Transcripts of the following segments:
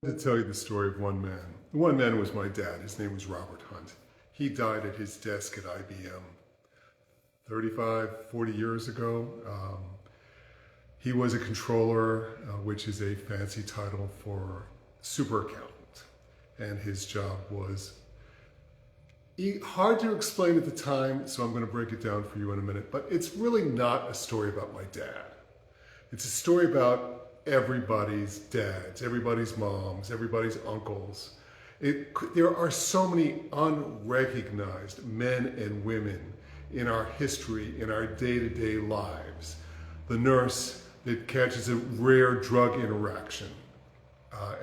To tell you the story of one man. The one man was my dad. His name was Robert Hunt. He died at his desk at IBM 35, 40 years ago. He was a controller, which is a fancy title for super accountant. And his job was hard to explain at the time, so I'm going to break it down for you in a minute. But it's really not a story about my dad. It's a story about everybody's dads, everybody's moms, everybody's uncles. There are so many unrecognized men and women in our history, in our day-to-day lives. The nurse that catches a rare drug interaction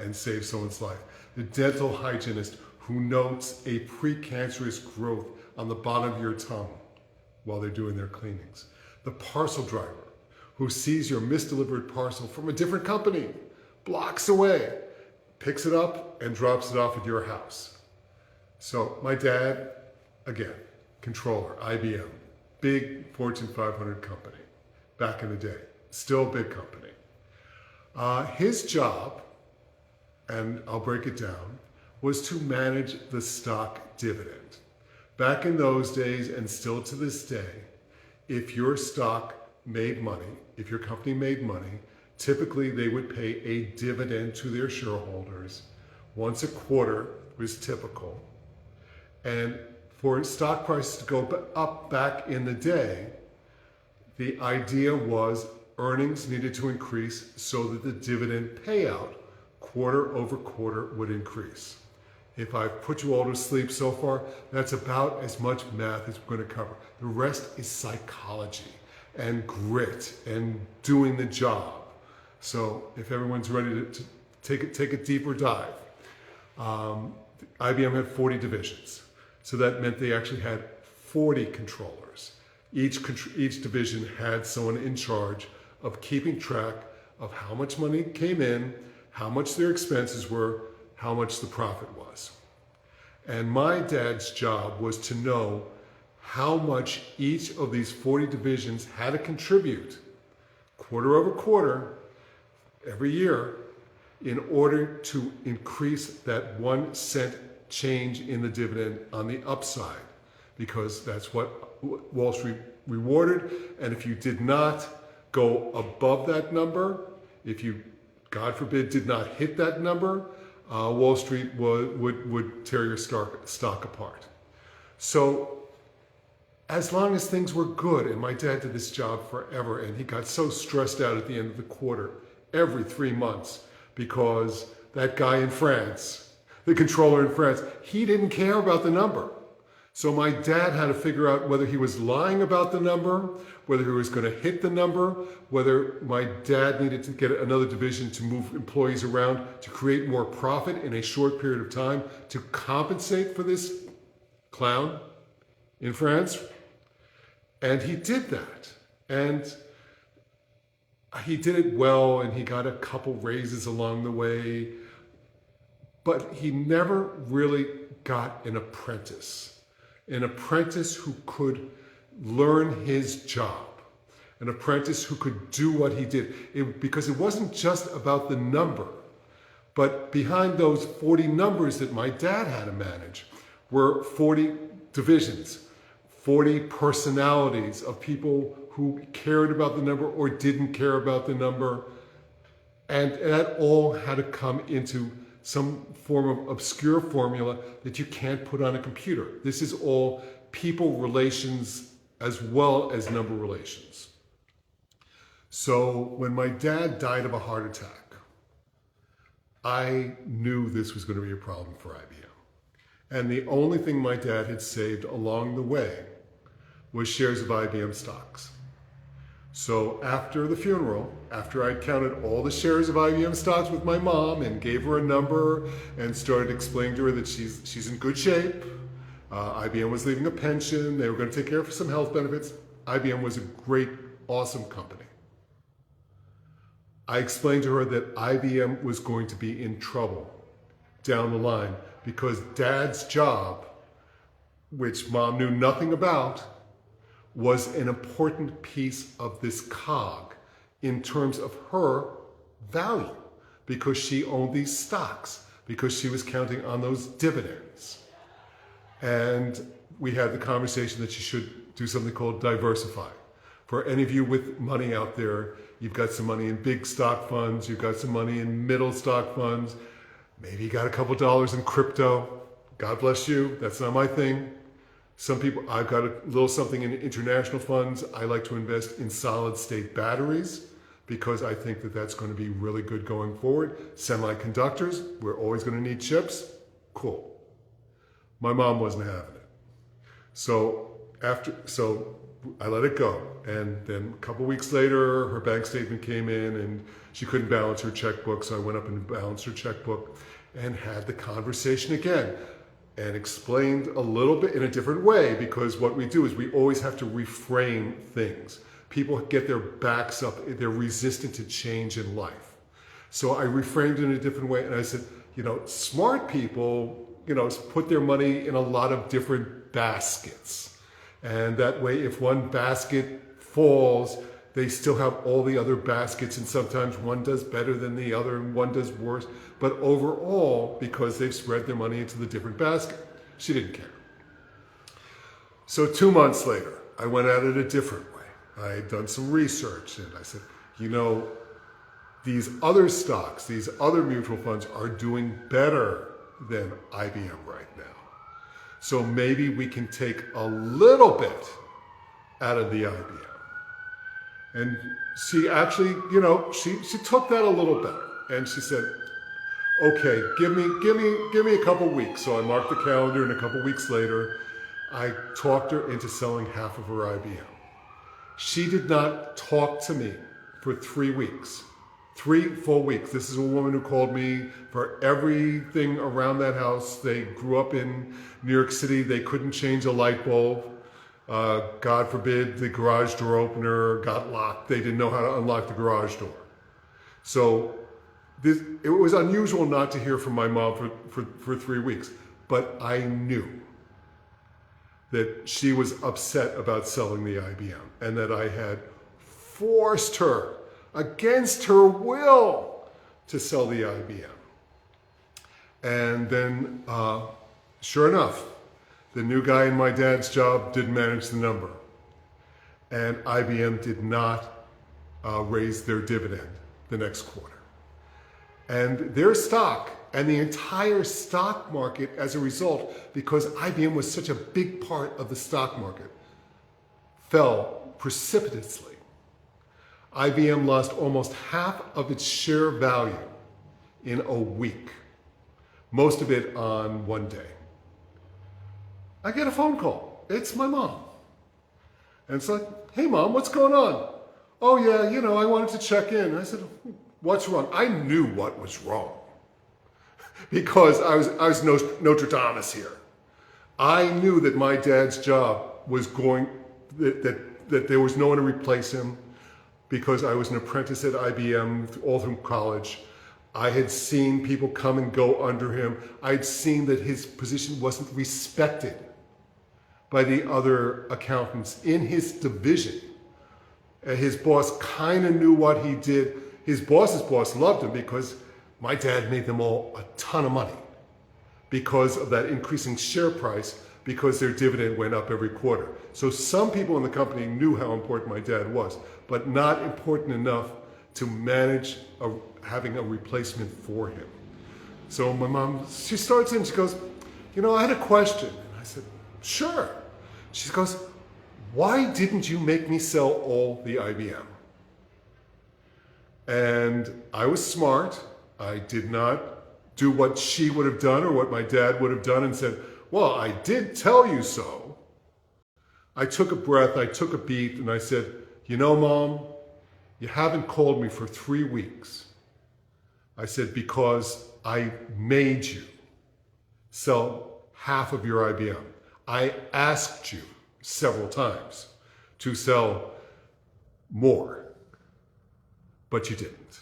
and saves someone's life. The dental hygienist who notes a precancerous growth on the bottom of your tongue while they're doing their cleanings. The parcel driver who sees your misdelivered parcel from a different company, blocks away, picks it up and drops it off at your house. So my dad, again, controller, IBM, big Fortune 500 company back in the day, still a big company. His job, and I'll break it down, was to manage the stock dividend. Back in those days, and still to this day, if your stock made money, if your company made money, typically they would pay a dividend to their shareholders. Once a quarter was typical. And for stock prices to go up back in the day, the idea was earnings needed to increase so that the dividend payout quarter over quarter would increase. If I've put you all to sleep so far, that's about as much math as we're going to cover. The rest is psychology and grit and doing the job. So if everyone's ready to take a deeper dive, IBM had 40 divisions. So that meant they actually had 40 controllers. Each division had someone in charge of keeping track of how much money came in, how much their expenses were, how much the profit was. And my dad's job was to know how much each of these 40 divisions had to contribute quarter over quarter every year in order to increase that 1 cent change in the dividend on the upside, because that's what Wall Street rewarded. And if you did not go above that number, if you, God forbid, did not hit that number, Wall Street would tear your stock apart. So as long as things were good, and my dad did this job forever, and he got so stressed out at the end of the quarter, every 3 months, because that guy in France, the controller in France, he didn't care about the number. So my dad had to figure out whether he was lying about the number, whether he was going to hit the number, whether my dad needed to get another division to move employees around to create more profit in a short period of time to compensate for this clown in France. And he did that. And he did it well, and he got a couple raises along the way. But he never really got an apprentice who could learn his job, an apprentice who could do what he did. Because it wasn't just about the number, but behind those 40 numbers that my dad had to manage were 40 divisions, 40 personalities of people who cared about the number or didn't care about the number. And that all had to come into some form of obscure formula that you can't put on a computer. This is all people relations as well as number relations. So when my dad died of a heart attack, I knew this was going to be a problem for IBM. And the only thing my dad had saved along the way was shares of IBM stocks. So after the funeral, after I'd counted all the shares of IBM stocks with my mom and gave her a number and started explaining to her that she's in good shape, IBM was leaving a pension, they were going to take care of some health benefits. IBM was a great, awesome company. I explained to her that IBM was going to be in trouble down the line because Dad's job, which Mom knew nothing about, was an important piece of this cog in terms of her value. because she owned these stocks, because she was counting on those dividends. And we had the conversation that she should do something called diversify. For any of you with money out there, you've got some money in big stock funds, you've got some money in middle stock funds, maybe you got a couple dollars in crypto. God bless you, that's not my thing. Some people, I've got a little something in international funds. I like to invest in solid state batteries because I think that that's going to be really good going forward. Semiconductors, we're always going to need chips. Cool. My mom wasn't having it. So I let it go. And then a couple weeks later, her bank statement came in and she couldn't balance her checkbook. So I went up and balanced her checkbook and had the conversation again and explained a little bit in a different way, because what we do is we always have to reframe things. People get their backs up, they're resistant to change in life. So I reframed it in a different way and I said, smart people, put their money in a lot of different baskets. And that way, if one basket falls, they still have all the other baskets, and sometimes one does better than the other and one does worse. But overall, because they've spread their money into the different basket, she didn't care. So 2 months later, I went at it a different way. I had done some research and I said, these other stocks, these other mutual funds are doing better than IBM right now. So maybe we can take a little bit out of the IBM. And she actually, she took that a little better. And she said, okay, give me a couple weeks. So I marked the calendar, and a couple weeks later, I talked her into selling half of her IBM. She did not talk to me for 3 weeks. 3 full weeks. This is a woman who called me for everything around that house. They grew up in New York City. They couldn't change a light bulb. God forbid the garage door opener got locked. They didn't know how to unlock the garage door. So it was unusual not to hear from my mom for 3 weeks. But I knew that she was upset about selling the IBM and that I had forced her against her will to sell the IBM. And then, sure enough, the new guy in my dad's job didn't manage the number. And IBM did not raise their dividend the next quarter. And their stock and the entire stock market as a result, because IBM was such a big part of the stock market, fell precipitously. IBM lost almost half of its share value in a week, most of it on one day. I get a phone call. It's my mom. And it's like, hey mom, what's going on? Oh yeah, I wanted to check in. I said, what's wrong? I knew what was wrong because I was Notre Dame here. I knew that my dad's job was that there was no one to replace him, because I was an apprentice at IBM all through college. I had seen people come and go under him. I'd seen that his position wasn't respected by the other accountants in his division. His boss kind of knew what he did. His boss's boss loved him because my dad made them all a ton of money because of that increasing share price, because their dividend went up every quarter. So some people in the company knew how important my dad was, but not important enough to manage having a replacement for him. So my mom, she starts in, she goes, I had a question. And I said, sure. She goes, why didn't you make me sell all the IBM? And I was smart. I did not do what she would have done or what my dad would have done and said, well, I did tell you so. I took a breath, I took a beat, and I said, Mom, you haven't called me for 3 weeks. I said, because I made you sell half of your IBM. I asked you several times to sell more, but you didn't.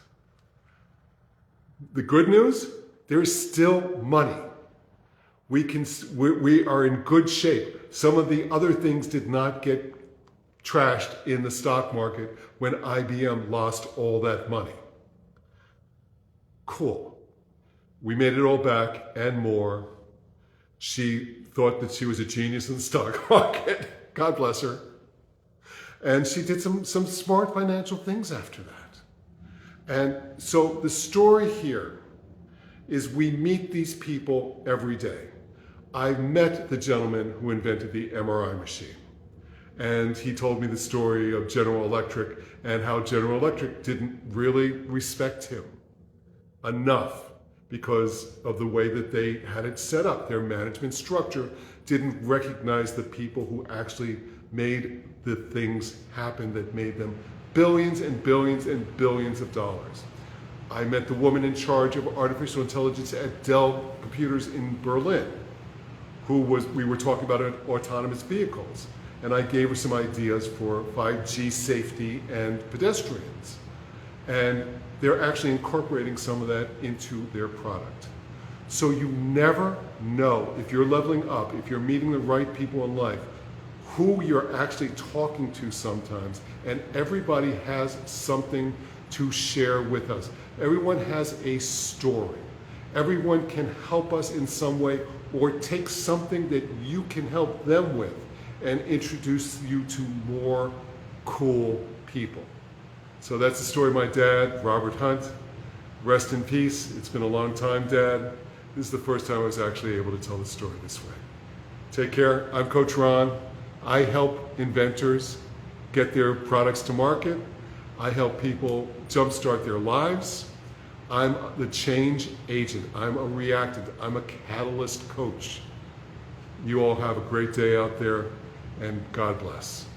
The good news, there's still money. We are in good shape. Some of the other things did not get trashed in the stock market when IBM lost all that money. Cool. We made it all back and more. She thought that she was a genius in the stock market. God bless her. And she did some smart financial things after that. And so the story here is we meet these people every day. I met the gentleman who invented the MRI machine. And he told me the story of General Electric and how General Electric didn't really respect him enough because of the way that they had it set up. Their management structure didn't recognize the people who actually made the things happen that made them billions and billions and billions of dollars. I met the woman in charge of artificial intelligence at Dell Computers in Berlin, we were talking about autonomous vehicles. And I gave her some ideas for 5G safety and pedestrians. And they're actually incorporating some of that into their product. So you never know, if you're leveling up, if you're meeting the right people in life, who you're actually talking to sometimes. And everybody has something to share with us. Everyone has a story. Everyone can help us in some way or take something that you can help them with and introduce you to more cool people. So that's the story of my dad, Robert Hunt. Rest in peace. It's been a long time, Dad. This is the first time I was actually able to tell the story this way. Take care. I'm Coach Ron. I help inventors get their products to market. I help people jumpstart their lives. I'm the change agent. I'm a reactant. I'm a catalyst coach. You all have a great day out there, and God bless.